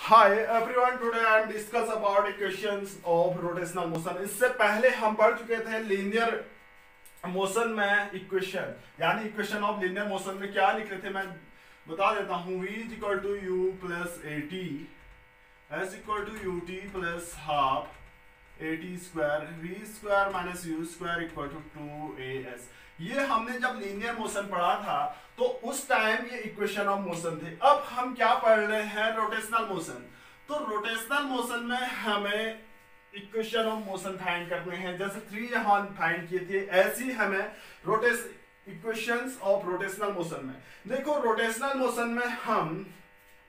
Hi everyone, today I am discuss about equations of rotational motion। इससे पहले हम पढ़ चुके थे लीनियर मोशन में इक्वेशन, यानी इक्वेशन ऑफ लीनियर मोशन में क्या लिख रहे थे मैं बता देता हूँ। v is equal to u plus a t s equal to u t plus half a t square v square minus u square equal to 2as। ये हमने जब लीनियर मोशन पढ़ा था तो उस टाइम ये इक्वेशन ऑफ मोशन थे। अब हम क्या पढ़ रहे हैं, रोटेशनल मोशन। तो रोटेशनल मोशन में हमें इक्वेशन ऑफ मोशन फाइंड करने हैं, जैसे 3 यहाँ फाइंड किए थे, ऐसी हमें इक्वेशंस ऑफ रोटेशनल मोशन में। देखो रोटेशनल मोशन में हम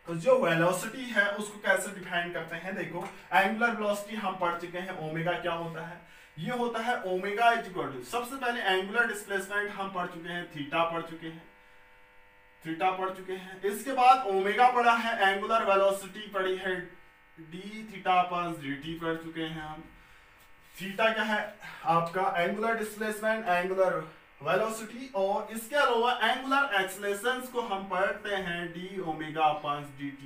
जो वेलोसिटी है उसको कैसे डिफाइन करते हैं। देखो एंगुलर वेलोसिटी हम पढ़ चुके हैं, ओमेगा क्या होता है, ये होता है ओमेगा इज इक्वल टू, सबसे पहले एंगुलर डिस्प्लेसमेंट हम पढ़ चुके हैं, थीटा पढ़ चुके हैं। इसके बाद ओमेगा पढ़ा है, एंगुलर वेलोसिटी पढ़ी है, डी थीटा अपॉन dt पढ़ चुके हैं हम। थीटा क्या है आपका एंगुलर डिस्प्लेसमेंट, एंगुलर वेलोसिटी, और इसके अलावा एंगुलर एक्सेलरेशंस को हम पढ़ते हैं डी ओमेगा अपॉन dt।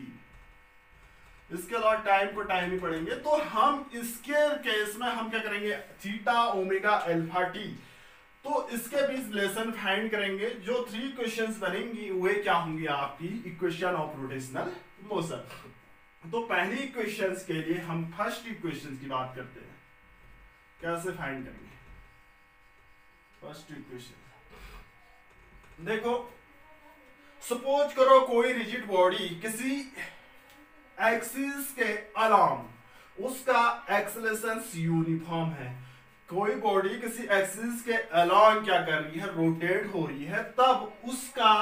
इसके अलावा टाइम को टाइम ही पढ़ेंगे। तो हम इसके केस में हम क्या करेंगे, थीटा ओमेगा अल्फा टी, तो इसके बीच रिलेशन फाइंड करेंगे। जो 3 इक्वेशंस बनेंगी वे क्या होंगी, आपकी इक्वेशन ऑफ रोटेशनल मोशन। तो पहली इक्वेशंस के लिए हम फर्स्ट इक्वेशन की बात करते हैं, कैसे फाइंड करेंगे फर्स्ट इक्वेशन। देखो सपोज करो कोई रिजिड बॉडी किसी एक्सिस के अलोंग, उसका एक्सेलरेशन यूनिफॉर्म है। कोई बॉडी किसी एक्सिस के अलोंग क्या कर रही है, रोटेट हो रही है, तब उसका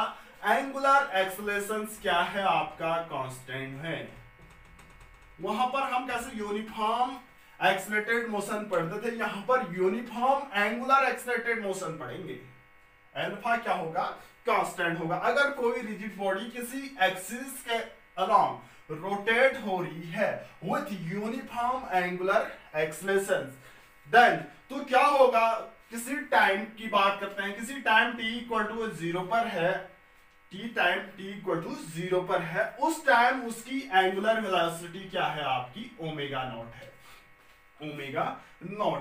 एंगुलर एक्सेलरेशन क्या है, आपका कांस्टेंट है। वहां पर हम कैसे यूनिफॉर्म एक्सेलरेटेड मोशन पढ़ते थे, यहां पर यूनिफॉर्म एंगुलर एक्सेलरेटेड मोशन पढ़ेंगे। अल्फा क्या होगा, कांस्टेंट होगा। अगर कोई रिजिड बॉडी किसी एक्सिस के अलोंग रोटेट हो रही है with uniform angular acceleration, then तो क्या होगा, किसी टाइम की बात करते हैं, किसी टाइम t इक्वल टू 0 पर है, टाइम t इक्वल टू 0 पर है, उस टाइम उसकी एंगुलर वेलोसिटी क्या है, आपकी ओमेगा नॉट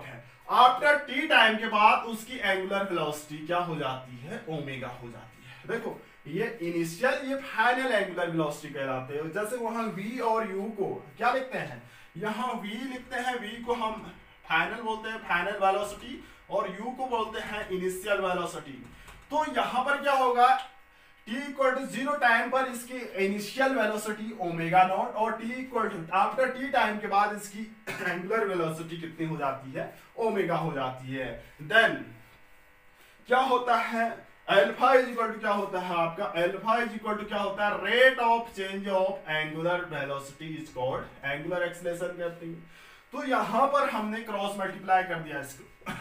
है। आफ्टर t टाइम के बाद उसकी एंगुलर वेलोसिटी क्या हो जाती है, ओमेगा हो जाती है। देखो ये इनिशियल, ये फाइनल एंगुलर वेलोसिटी कहलाते हैं। जैसे वहां v और u को क्या लिखते हैं, यहाँ v लिखते हैं, v को हम फाइनल बोलते हैं, फाइनल वेलोसिटी, और u को बोलते हैं इनिशियल वेलोसिटी। तो यहां पर क्या होगा, t इक्वल टू 0 टाइम पर इसकी इनिशियल वेलोसिटी ओमेगा नॉट, और t equal to after t time के बाद इसकी एंगुलर वेलोसिटी कितनी हो जाती है, ओमेगा हो जाती है। देन क्या होता है, अल्फा इज इक्वल टू क्या होता है आपका, अल्फा इज इक्वल टू क्या होता है, rate of change of angular velocity is called angular acceleration कहते हैं। तो यहां पर हमने क्रॉस मल्टीप्लाई कर दिया इसको,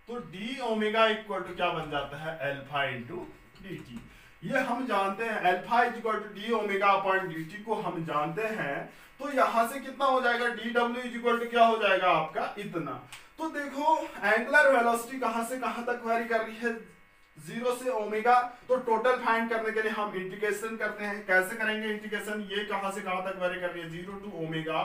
तो डी ओमेगा इक्वल टू क्या बन जाता है, अल्फा इंटू डी टी। ये हम जानते हैं, alpha is equal to d omega upon d t को हम जानते हैं। तो यहां से कितना हो जाएगा, डी डब्ल्यू इज इक्वल टू क्या हो जाएगा आपका, इतना। तो देखो एंगुलर वेलोसिटी कहां से कहां तक वेरी कर रही है, 0 से ओमेगा। तो टोटल फाइंड करने के लिए हम इंटीग्रेशन करते हैं। कैसे करेंगे इंटीग्रेशन, ये कहां से कहां तक वेरी कर रही है, 0 टू ओमेगा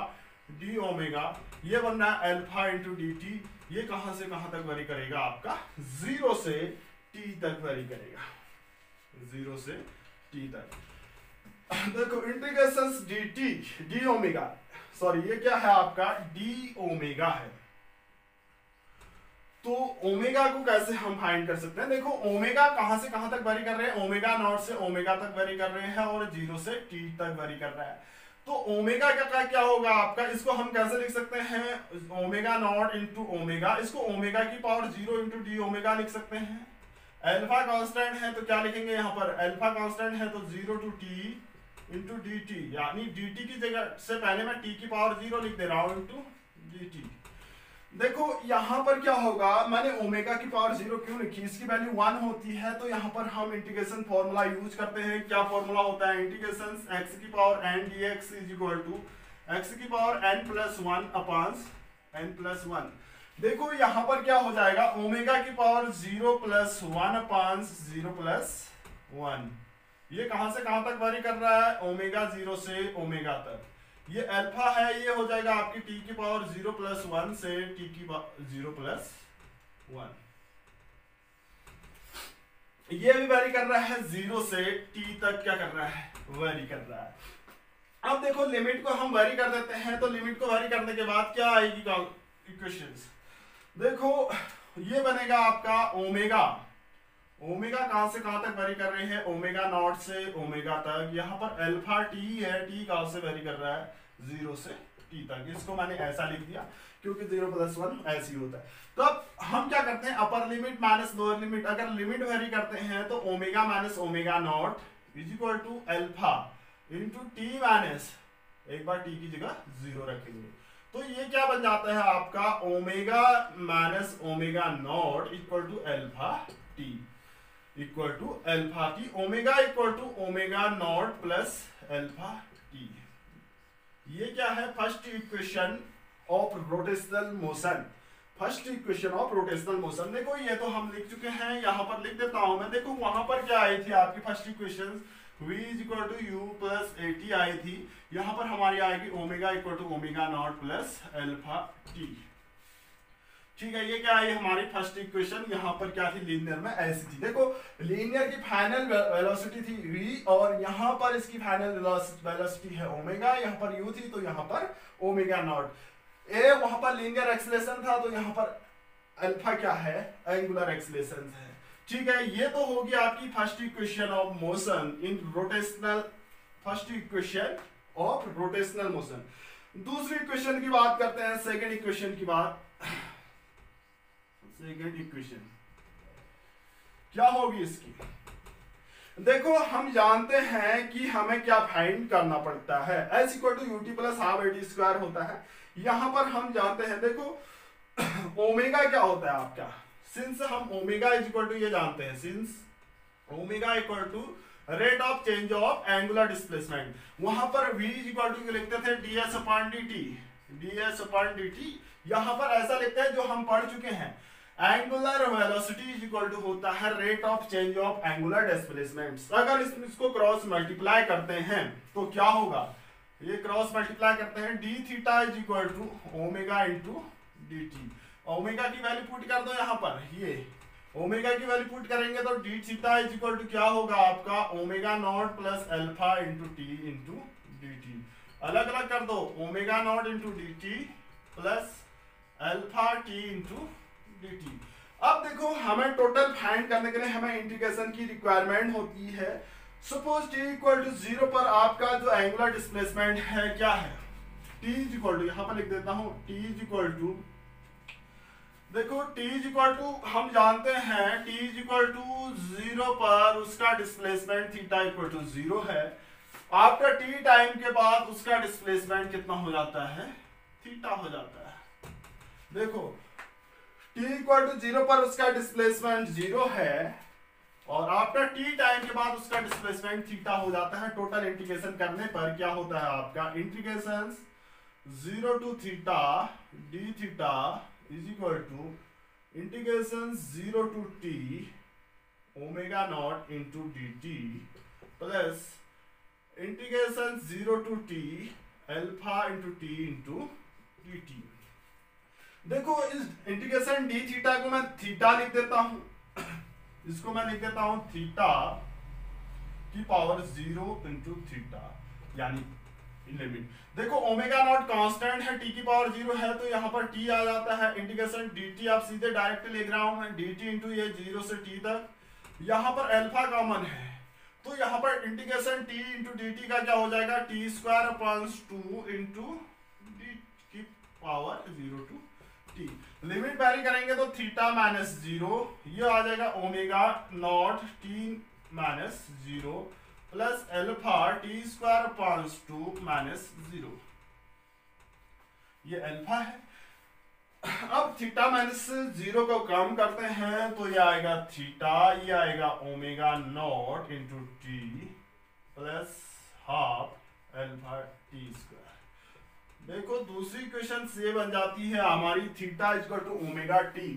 डी ओमेगा, ये बन रहा है अल्फा इंटू डी टी। ये कहां से कहां तक वेरी करेगा, आपका 0 से t तक वेरी करेगा, 0 से t तक। देखो integration dt D omega, sorry ये क्या है आपका, डी ओमेगा है। तो ओमेगा को कैसे हम फाइंड कर सकते हैं, देखो ओमेगा कहां से कहां तक वेरी कर रहे हैं, ओमेगा नॉट से ओमेगा तक वेरी कर रहे हैं, और 0 से t तक वेरी कर रहा है। तो ओमेगा का क्या होगा आपका, इसको हम कैसे लिख सकते हैं, ओमेगा नॉट इंटू ओमेगा, इसको ओमेगा की पावर 0 इंटू डी ओमेगा लिख सकते हैं। अल्फा कांस्टेंट है तो क्या लिखेंगे यहाँ पर, अल्फा कांस्टेंट है तो 0 to t into d t, यानी डी टी की जगह से पहले मैं टी की पावर 0 लिख दे रहा हूं इंटू डी टी। देखो यहां पर क्या होगा, मैंने ओमेगा की पावर 0 क्यों लिखी, इसकी वैल्यू 1 होती है। तो यहां पर हम इंटीग्रेशन फॉर्मूला यूज करते हैं। क्या फॉर्मूला होता है, इंटीग्रेशन x की power n dx is equal to x की power n plus 1 upon n plus 1। देखो यहां पर क्या हो जाएगा, ओमेगा की पावर 0 प्लस 1 अपॉन 0 प्लस 1, ये कहां से कहां तक वेरी कर रहा है, ओमेगा 0 से ओमेगा तक। ये अल्फा है, ये हो जाएगा आपकी टी की पावर 0 प्लस 1 से टी की 0 प्लस 1। ये भी वेरी कर रहा है 0 से टी तक, क्या कर रहा है, वेरी कर रहा है। अब देखो लिमिट को हम वेरी कर देते हैं, तो लिमिट को वेरी करने के बाद क्या आएगी इक्वेशंस, देखो ये बनेगा आपका ओमेगा। ओमेगा कहां से कहां तक वेरी कर रहे हैं, ओमेगा नॉट से ओमेगा तक। यहाँ पर अल्फा टी है, टी कहां से वेरी कर रहा है, 0 से टी तक। इसको मैंने ऐसा लिख दिया क्योंकि 0 प्लस 1 ऐसे ही होता है। तो अब हम क्या करते हैं, upper limit minus lower limit, अगर लिमिट वेरी करते हैं तो omega minus omega naught is equal to alpha into t minus, एक बार टी की जगह 0 रखेंगे, तो ये क्या बन जाता है आपका omega minus omega naught equal to alpha t, equal to alpha t, omega equal to omega naught plus alpha t. ये क्या है, first equation of rotational motion. First equation of rotational motion, देखो ये तो हम लिख चुके हैं, यहां पर लिख देता हूं मैं। देखो वहां पर क्या आई थी आपकी first equation, v is equal to u plus a t आई थी, यहां पर हमारी आएगी omega equal to omega naught plus alpha t. ठीक है, ये क्या आई हमारी फर्स्ट इक्वेशन। यहां पर क्या थी, लीनियर में ऐसी थी। देखो लीनियर की फाइनल वेलोसिटी थी v, और यहां पर इसकी फाइनल वेलोसिटी है ओमेगा, यहां पर u थी तो यहां पर ओमेगा नॉट। ए वहां पर लीनियर एक्सीलरेशन था, तो यहां पर अल्फा क्या है, एंगुलर एक्सीलरेशन है। ठीक है, ये तो होगी आपकी first equation of motion in rotational, first equation of rotational motion. दूसरी इक्वेशन की बात करते हैं, सेकंड इक्वेशन की बात। सेकंड इक्वेशन क्या होगी इसकी, देखो हम जानते हैं कि हमें क्या फाइंड करना पड़ता है, s equal to u t plus half a t square होता है। यहां पर हम जानते हैं, देखो ओमेगा क्या होता है आपका, सिंस हम ओमेगा इज इक्वल टू ये जानते हैं, since omega equal to rate of change of angular displacement, वहां पर v इज इक्वल टू लिखते थे ds upon dt, ds upon dt। यहां पर ऐसा लिखते हैं जो हम पढ़ चुके हैं, angular velocity is equal to होता है rate of change of angular displacement. अगर इसको क्रॉस मल्टीप्लाई करते हैं तो क्या होगा, ये क्रॉस मल्टीप्लाई करते हैं, d theta is equal to omega into d t. Omega की वैल्यू पुट कर दो, यहाँ पर ये ओमेगा की वैल्यू पुट करेंगे तो d theta is equal to क्या होगा आपका, omega naught plus alpha into t into d t. अलग अलग कर दो, omega naught into d t plus alpha t into d t. अब देखो हमें टोटल फाइंड करने के लिए हमें इंटीग्रेशन की रिक्वायरमेंट होती है। सपोज टी इक्वल टू 0 पर आपका जो एंगुलर डिस्प्लेसमेंट है क्या है, टी इज इक्वल टू, यहां पर लिख देता हूं टी इज इक्वल टू, देखो t इज इक्वल टू हम जानते हैं t इज इक्वल टू 0 पर उसका डिस्प्लेसमेंट थीटा इक्वल टू 0 है। आफ्टर t टाइम के बाद उसका डिस्प्लेसमेंट कितना हो जाता है, थीटा हो जाता है। देखो t इक्वल टू 0 पर उसका डिस्प्लेसमेंट 0 है, और आफ्टर t टाइम के बाद उसका डिस्प्लेसमेंट थीटा हो जाता है। टोटल इंटीग्रेशन करने पर क्या होता है आपका, integration 0 to theta d theta is equal to integration 0 to t omega naught into d t plus integration 0 to t alpha into t into d t. देखो इस इंटीग्रेशन डी थीटा को मैं थीटा लिख देता हूं, इसको मैं लिख देता हूं थीटा की पावर 0 इंटू थीटा, यानी लिमिट। देखो ओमेगा नॉट कांस्टेंट है, t की पावर 0 है, तो यहाँ पर t आ जाता है। इंटीग्रेशन dt आप सीधे डायरेक्ट लिख रहा हूं मैं, dt इंटू ये 0 से t तक, यहाँ पर अल्फा कॉमन है, तो यहाँ पर इंटीग्रेशन t इंटू dt का क्या हो जाएगा, t square upon 2 into d की power 0 to t। Limit vary करेंगे तो थीटा माइनस 0, ये आ जाएगा omega naught t minus 0 plus alpha t square upon 2 minus 0, ये अल्फा है। अब थीटा माइनस 0 को कम करते हैं तो ये आएगा थीटा, ये आएगा omega naught into t plus half alpha t square. देखो दूसरी इक्वेशन ये बन जाती है हमारी, theta equal to omega t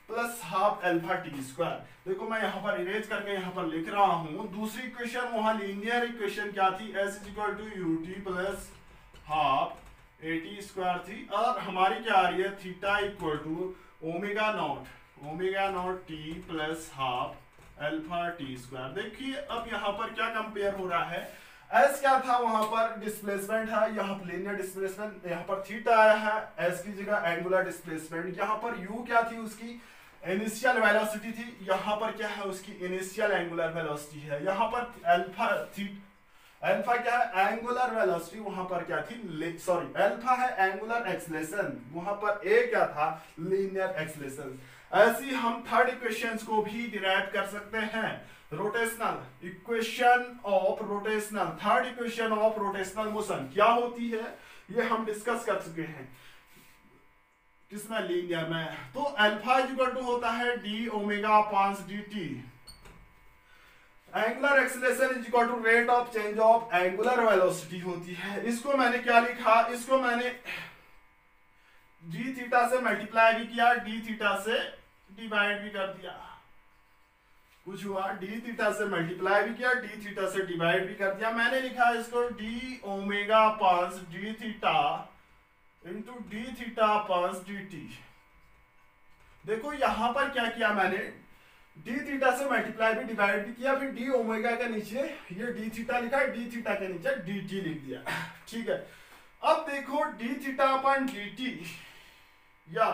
plus half alpha t square. देखो मैं यहाँ पर इरेज करके यहाँ पर लिख रहा हूँ। दूसरी इक्वेशन वहाँ लीनियर इक्वेशन क्या थी, s is equal to u t plus half a t square थी, और हमारी क्या आ रही है, theta equal to omega naught t plus half alpha t square. देखिए अब यहाँ पर क्या कंपेयर हो रहा है, एस क्या था वहां पर डिस्प्लेसमेंट है, यहाँ पर लीनियर डिस्प्लेसमेंट, यहाँ पर थीटा आया है, एस की जगह एंगुलर डिस्प्लेसमेंट। यहाँ पर यू क्या थी, उसकी इनिशियल वेलोसिटी थी, यहाँ पर क्या है, उसकी इनिशियल एंगुलर वेलोसिटी है। यहाँ पर अल्फा क्या है, एंगुलर वेलोसिटी, वहां पर क्या थी, सॉरी अल्फा है एंगुलर एक्सेलरेशन, वहां पर ए क्या था, लीनियर एक्सेलरेशन। ऐसी हम थर्ड इक्वेशंस को भी डिराइव कर सकते हैं। Rotational equation of rotational, third equation of rotational motion क्या होती है, ये हम डिस्कस कर चुके हैं किसमें, लीनियर में। तो अल्फा इक्वल टू होता है d omega upon d t. Angular acceleration is equal to rate of change of angular velocity होती है। इसको मैंने क्या लिखा, इसको मैंने डी थीटा से मल्टीप्लाई भी किया, डी थीटा से डिवाइड भी कर दिया, कुछ हुआ, डी थीटा से मल्टीप्लाई भी किया, डी थीटा से डिवाइड भी कर दिया। मैंने लिखा इसको डी ओमेगा पास d theta into d theta पास डी टी। देखो यहां पर क्या किया मैंने, डी थीटा से मल्टीप्लाई भी डिवाइड भी किया, फिर डी ओमेगा के नीचे ये डी थीटा लिखा है, डी थीटा के नीचे डी टी लिख दिया, ठीक है। अब देखो d theta upon d t, या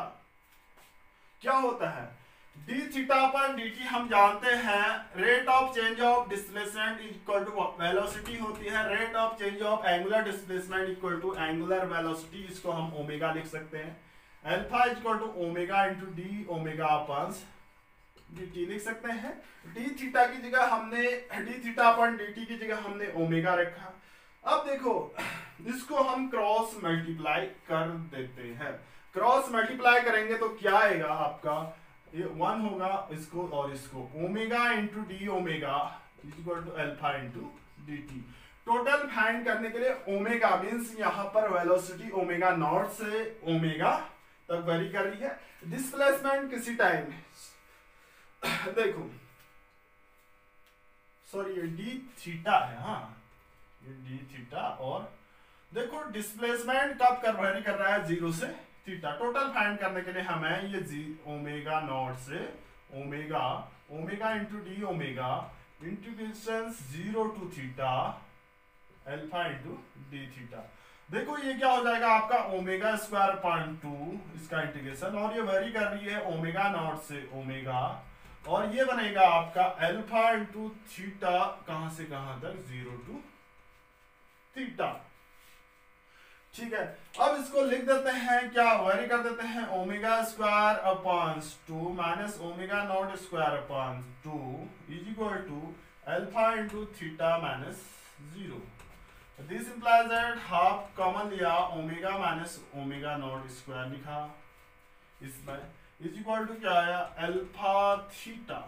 क्या होता है, d theta upon d t हम जानते हैं, rate of change of displacement equal to velocity होती है, rate of change of angular displacement equal to angular velocity, इसको हम ओमेगा लिख सकते हैं। Alpha equal to omega into d omega upon d t लिख सकते हैं। डी थीटा की जगह हमने, d theta upon d t की जगह हमने ओमेगा रखा। अब देखो इसको हम क्रॉस मल्टीप्लाई कर देते हैं, क्रॉस मल्टीप्लाई करेंगे तो क्या आएगा आपका, ये 1 होगा इसको और इसको, omega into d omega equal to alpha into d t. Total find करने के लिए ओमेगा मींस यहाँ पर वेलोसिटी ओमेगा नॉट से ओमेगा तक वेरी कर रही है। डिस्प्लेसमेंट किसी टाइम देखो, सॉरी ये डी थीटा है, हाँ ये डी थीटा, और देखो डिस्प्लेसमेंट कब कर वेरी कर रहा है, 0 से थीटा। टोटल फाइंड करने के लिए हमें ये ओमेगा नॉट से omega, omega into d omega into distance 0 to theta alpha into d theta. देखो ये क्या हो जाएगा आपका ओमेगा स्क्वायर अपॉन 2 इसका इंटीग्रेशन, और ये वेरी कर रही है ओमेगा नॉट से ओमेगा, और ये बनेगा आपका अल्फा इंटू थीटा, कहां से कहां तक, 0 टू थीटा, ठीक है। अब इसको लिख देते हैं, क्या वेरी कर देते हैं, omega square upon 2 minus omega naught square upon 2 is equal to alpha into theta minus 0। This implies that half common लिया, omega minus omega naught square लिखा, इसमें इज इक्वल टू क्या आया, अल्फा थीटा,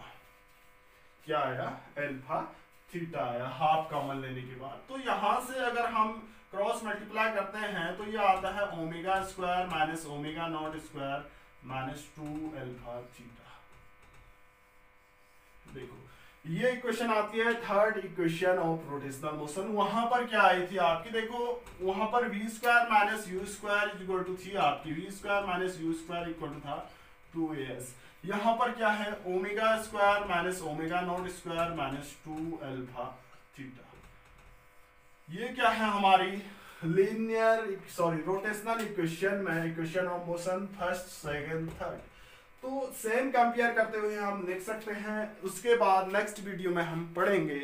क्या आया, अल्फा थीटा आया half common लेने के बाद। तो यहां से अगर हम क्रॉस मल्टीप्लाई करते हैं तो ये आता है omega square minus omega naught square minus 2 alpha theta. देखो ये इक्वेशन आती है third equation of rotational motion. वहां पर क्या आई थी आपकी, देखो वहां पर v square minus u square is equal to थी आपकी, v square minus u square equal to था 2as। यहाँ पर क्या है, omega square minus omega naught square minus 2 alpha theta. ये क्या है हमारी लीनियर, सॉरी रोटेशनल इक्वेशन में, equation of motion first second third. तो सेम कंपेयर करते हुए हम लिख सकते हैं। उसके बाद नेक्स्ट वीडियो में हम पढ़ेंगे